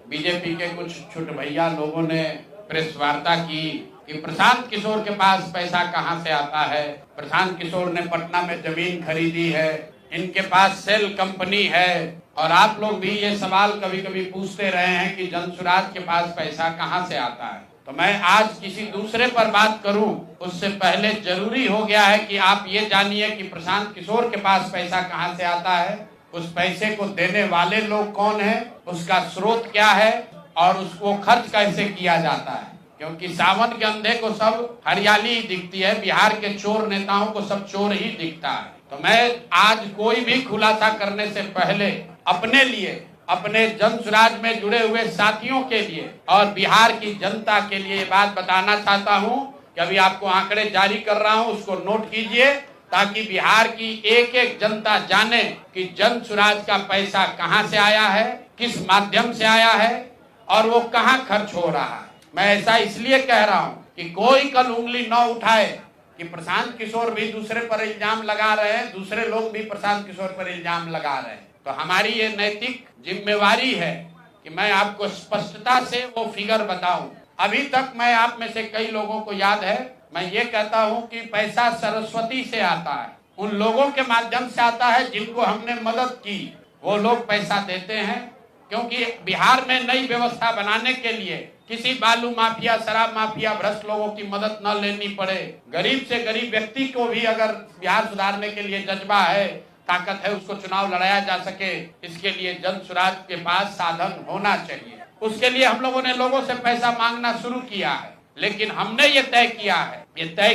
BJP के कुछ छुट भैया लोगों ने प्रेस वार्ता की कि प्रशांत किशोर के पास पैसा कहां से आता है। प्रशांत किशोर ने पटना में जमीन खरीदी है, इनके पास सेल कंपनी है। और आप लोग भी ये सवाल कभी कभी पूछते रहे हैं कि जनसुराज के पास पैसा कहां से आता है। तो मैं आज किसी दूसरे पर बात करूं उससे पहले जरूरी हो गया है कि आप ये जानिए कि प्रशांत किशोर के पास पैसा कहां से आता है, उस पैसे को देने वाले लोग कौन है, उसका स्रोत क्या है और उसको खर्च कैसे किया जाता है। क्योंकि सावन के अंधे को सब हरियाली ही दिखती है, बिहार के चोर नेताओं को सब चोर ही दिखता है। तो मैं आज कोई भी खुलासा करने से पहले अपने लिए, अपने जनसुराज में जुड़े हुए साथियों के लिए और बिहार की जनता के लिए ये बात बताना चाहता हूं कि अभी आपको आंकड़े जारी कर रहा हूं, उसको नोट कीजिए ताकि बिहार की एक एक जनता जाने कि जनसुराज का पैसा कहां से आया है, किस माध्यम से आया है और वो कहां खर्च हो रहा है। मैं ऐसा इसलिए कह रहा हूं कि कोई कल उंगली न उठाए कि प्रशांत किशोर भी दूसरे पर इल्जाम लगा रहे हैं, दूसरे लोग भी प्रशांत किशोर पर इल्जाम लगा रहे हैं। तो हमारी ये नैतिक जिम्मेवारी है कि मैं आपको स्पष्टता से वो फिगर बताऊं। अभी तक मैं आप में से कई लोगों को याद है, मैं ये कहता हूं कि पैसा सरस्वती से आता है, उन लोगों के माध्यम से आता है जिनको हमने मदद की, वो लोग पैसा देते हैं। क्योंकि बिहार में नई व्यवस्था बनाने के लिए किसी बालू माफिया, शराब माफिया, भ्रष्ट लोगों की मदद न लेनी पड़े, गरीब से गरीब व्यक्ति को भी अगर बिहार सुधारने के लिए जज्बा है, ताकत है, उसको चुनाव लड़ाया जा सके, इसके लिए जनसुराज के पास साधन होना चाहिए। उसके लिए हम लोगों ने लोगों से पैसा मांगना शुरू किया है, लेकिन हमने ये तय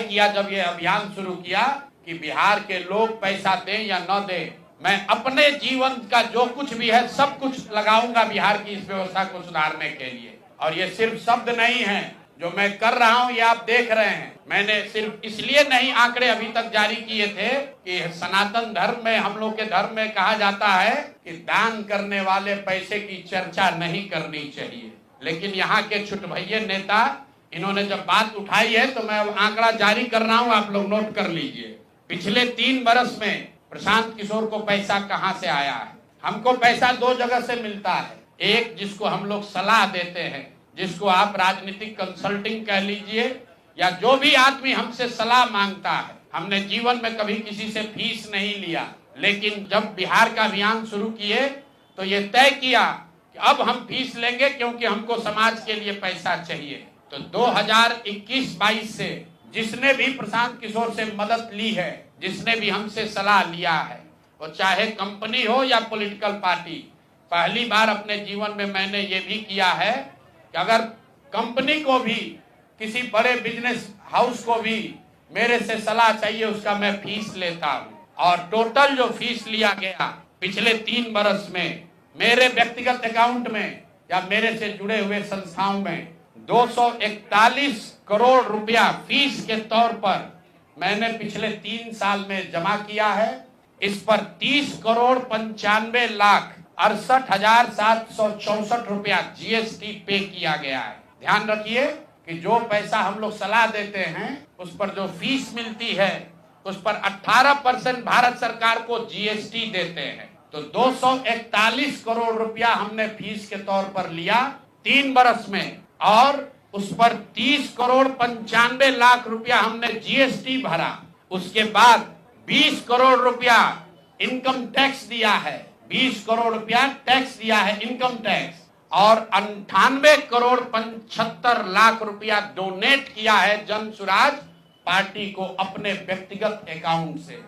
किया जब ये अभियान शुरू किया कि बिहार के लोग पैसा दें या न दें, मैं अपने जीवन का जो कुछ भी है सब कुछ लगाऊंगा बिहार की इस व्यवस्था को सुधारने के लिए। और ये सिर्फ शब्द नहीं है जो मैं कर रहा हूं, ये आप देख रहे हैं। मैंने सिर्फ इसलिए नहीं आंकड़े अभी तक जारी किए थे कि सनातन धर्म में, हम लोग के धर्म में कहा जाता है कि दान करने वाले पैसे की चर्चा नहीं करनी चाहिए। लेकिन यहाँ के छुट भैये नेता, इन्होंने जब बात उठाई है तो मैं आंकड़ा जारी कर रहा हूँ, आप लोग नोट कर लीजिए। पिछले 3 वर्ष में प्रशांत किशोर को पैसा कहां से आया है। हमको पैसा 2 जगह से मिलता है। एक, जिसको हम लोग सलाह देते हैं, जिसको आप राजनीतिक कंसल्टिंग कह लीजिए, या जो भी आदमी हमसे सलाह मांगता है। हमने जीवन में कभी किसी से फीस नहीं लिया, लेकिन जब बिहार का अभियान शुरू किए तो ये तय किया कि अब हम फीस लेंगे क्योंकि हमको समाज के लिए पैसा चाहिए। तो 2021-22 से जिसने भी प्रशांत किशोर से मदद ली है, जिसने भी हमसे सलाह लिया है, वो चाहे कंपनी हो या पॉलिटिकल पार्टी, पहली बार अपने जीवन में मैंने ये भी किया है कि अगर कंपनी को भी, किसी बड़े बिजनेस हाउस को भी मेरे से सलाह चाहिए, उसका मैं फीस लेता हूँ। और टोटल जो फीस लिया गया पिछले 3 वर्ष में मेरे व्यक्तिगत अकाउंट में या मेरे से जुड़े हुए संस्थाओं में 241 करोड़ रुपया फीस के तौर पर मैंने पिछले 3 साल में जमा किया है। इस पर 30 करोड़ 95 लाख 68,764 रुपया जीएसटी पे किया गया है। ध्यान रखिए कि जो पैसा हम लोग सलाह देते हैं, उस पर जो फीस मिलती है, उस पर 18% भारत सरकार को जीएसटी देते हैं। तो 241 करोड़ रुपया हमने फीस के तौर पर लिया 3 वर्ष में, और उस पर 30 करोड़ 95 लाख रुपया हमने जीएसटी भरा। उसके बाद 20 करोड़ रुपया इनकम टैक्स दिया है, 20 करोड़ रुपया टैक्स दिया है, इनकम टैक्स, और 98 करोड़ 75 लाख रुपया डोनेट किया है जनसुराज पार्टी को अपने व्यक्तिगत अकाउंट से।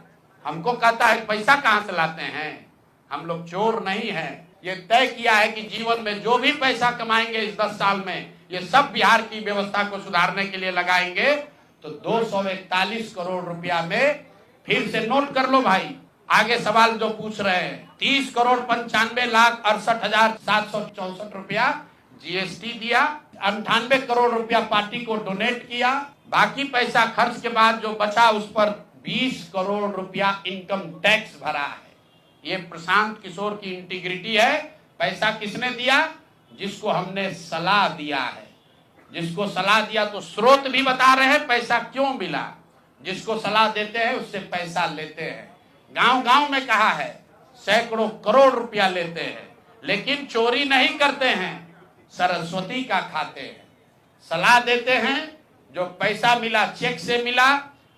हमको कहता है पैसा कहां से लाते हैं, हम लोग चोर नहीं हैं। ये तय किया है कि जीवन में जो भी पैसा कमाएंगे इस 10 साल में, ये सब बिहार की व्यवस्था को सुधारने के लिए लगाएंगे। तो 241 करोड़ रुपया में, फिर से नोट कर लो भाई, आगे सवाल जो पूछ रहे हैं, 30 करोड़ 95 लाख 68,764 रुपया जीएसटी दिया, 98 करोड़ रुपया पार्टी को डोनेट किया, बाकी पैसा खर्च के बाद जो बचा उस पर 20 करोड़ रुपया इनकम टैक्स भरा है। ये प्रशांत किशोर की इंटीग्रिटी है। पैसा किसने दिया? जिसको हमने सलाह दिया है। जिसको सलाह दिया तो स्रोत भी बता रहे हैं पैसा क्यों मिला। जिसको सलाह देते हैं उससे पैसा लेते हैं। गांव गांव में कहा है, सैकड़ों करोड़ रुपया लेते हैं, लेकिन चोरी नहीं करते हैं। सरस्वती का खाते हैं, सलाह देते हैं। जो पैसा मिला चेक से मिला,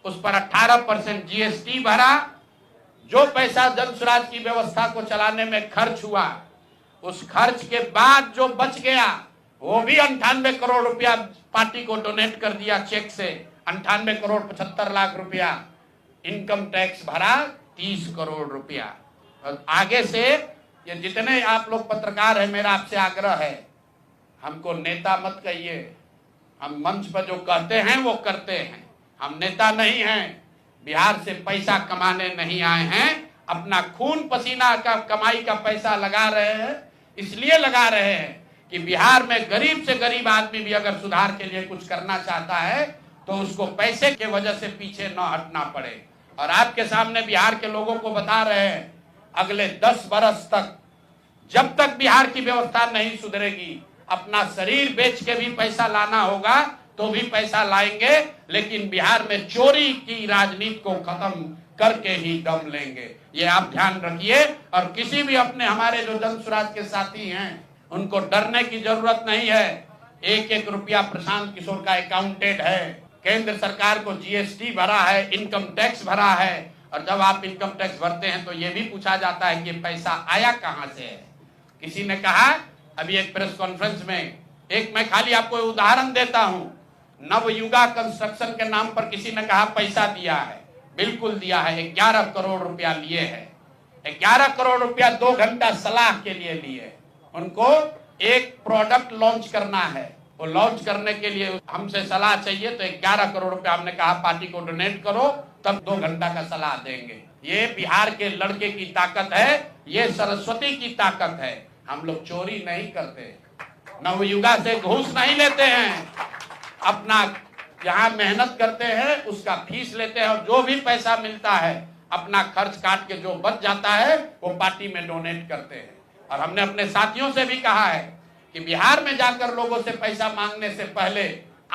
उस पर 18% जीएसटी भरा। जो पैसा जन स्वराज की व्यवस्था को चलाने में खर्च हुआ, उस खर्च के बाद जो बच गया वो भी 98 करोड़ रुपया पार्टी को डोनेट कर दिया चेक से। 98 करोड़ 75 लाख रुपया। इनकम टैक्स भरा 30 करोड़ रुपया। और आगे से ये जितने आप लोग पत्रकार हैं, मेरा आपसे आग्रह है, हमको नेता मत कहिए। हम मंच पर जो कहते हैं वो करते हैं। हम नेता नहीं हैं, बिहार से पैसा कमाने नहीं आए हैं। अपना खून पसीना का कमाई का पैसा लगा रहे हैं। इसलिए लगा रहे हैं कि बिहार में गरीब से गरीब आदमी भी अगर सुधार के लिए कुछ करना चाहता है तो उसको पैसे के वजह से पीछे न हटना पड़े। और आपके सामने बिहार के लोगों को बता रहे हैं, अगले 10 बरस तक जब तक बिहार की व्यवस्था नहीं सुधरेगी, अपना शरीर बेच के भी पैसा लाना होगा तो भी पैसा लाएंगे, लेकिन बिहार में चोरी की राजनीति को खत्म करके ही दम लेंगे। ये आप ध्यान रखिए। और किसी भी अपने हमारे जो जन स्वराज के साथी हैं, उनको डरने की जरूरत नहीं है। 1-1 रुपया प्रशांत किशोर का अकाउंटेड है। केंद्र सरकार को जीएसटी भरा है, इनकम टैक्स भरा है। और जब आप इनकम टैक्स भरते हैं तो ये भी पूछा जाता है कि पैसा आया कहां से है। किसी ने कहा अभी एक प्रेस कॉन्फ्रेंस में, एक मैं खाली आपको उदाहरण देता हूं, नवयुगा कंस्ट्रक्शन के नाम पर किसी ने कहा पैसा दिया है। बिल्कुल दिया है। 11 करोड़ रुपया लिए है। 11 करोड़ रुपया 2 घंटा सलाह के लिए लिए। उनको एक प्रोडक्ट लॉन्च करना है, वो लॉन्च करने के लिए हमसे सलाह चाहिए, तो 11 करोड़ रुपया हमने कहा पार्टी को डोनेट करो, तब 2 घंटा का सलाह देंगे। ये बिहार के लड़के की ताकत है, ये सरस्वती की ताकत है। हम लोग चोरी नहीं करते, नवयुगा से घूस नहीं लेते हैं, अपना जहां मेहनत करते हैं उसका फीस लेते हैं। और जो भी पैसा मिलता है अपना खर्च काट के जो बच जाता है वो पार्टी में डोनेट करते हैं। और हमने अपने साथियों से भी कहा है कि बिहार में जाकर लोगों से पैसा मांगने से पहले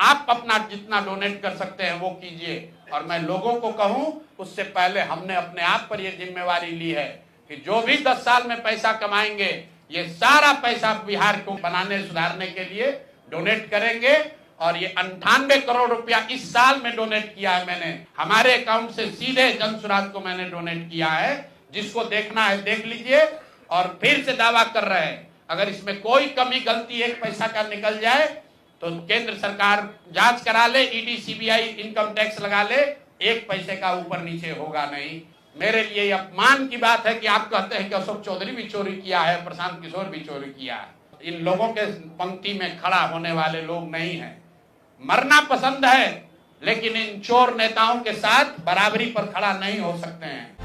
आप अपना जितना डोनेट कर सकते हैं वो कीजिए। और मैं लोगों को कहूं, उससे पहले हमने अपने आप पर यह जिम्मेवारी ली है कि जो भी 10 साल में पैसा कमाएंगे, ये सारा पैसा बिहार को बनाने सुधारने के लिए डोनेट करेंगे। और ये 98 करोड़ रुपया इस साल में डोनेट किया है मैंने, हमारे अकाउंट से सीधे जन स्वराज को मैंने डोनेट किया है। जिसको देखना है देख लीजिए। और फिर से दावा कर रहे हैं, अगर इसमें कोई कमी गलती 1 पैसा का निकल जाए तो केंद्र सरकार जांच करा ले, ईडी सीबीआई इनकम टैक्स लगा ले, 1 पैसे का ऊपर नीचे होगा नहीं। मेरे लिए अपमान की बात है कि आप कहते हैं कि अशोक चौधरी भी चोरी किया है, प्रशांत किशोर भी चोरी किया है। इन लोगों के पंक्ति में खड़ा होने वाले लोग नहीं हैं। मरना पसंद है, लेकिन इन चोर नेताओं के साथ बराबरी पर खड़ा नहीं हो सकते हैं।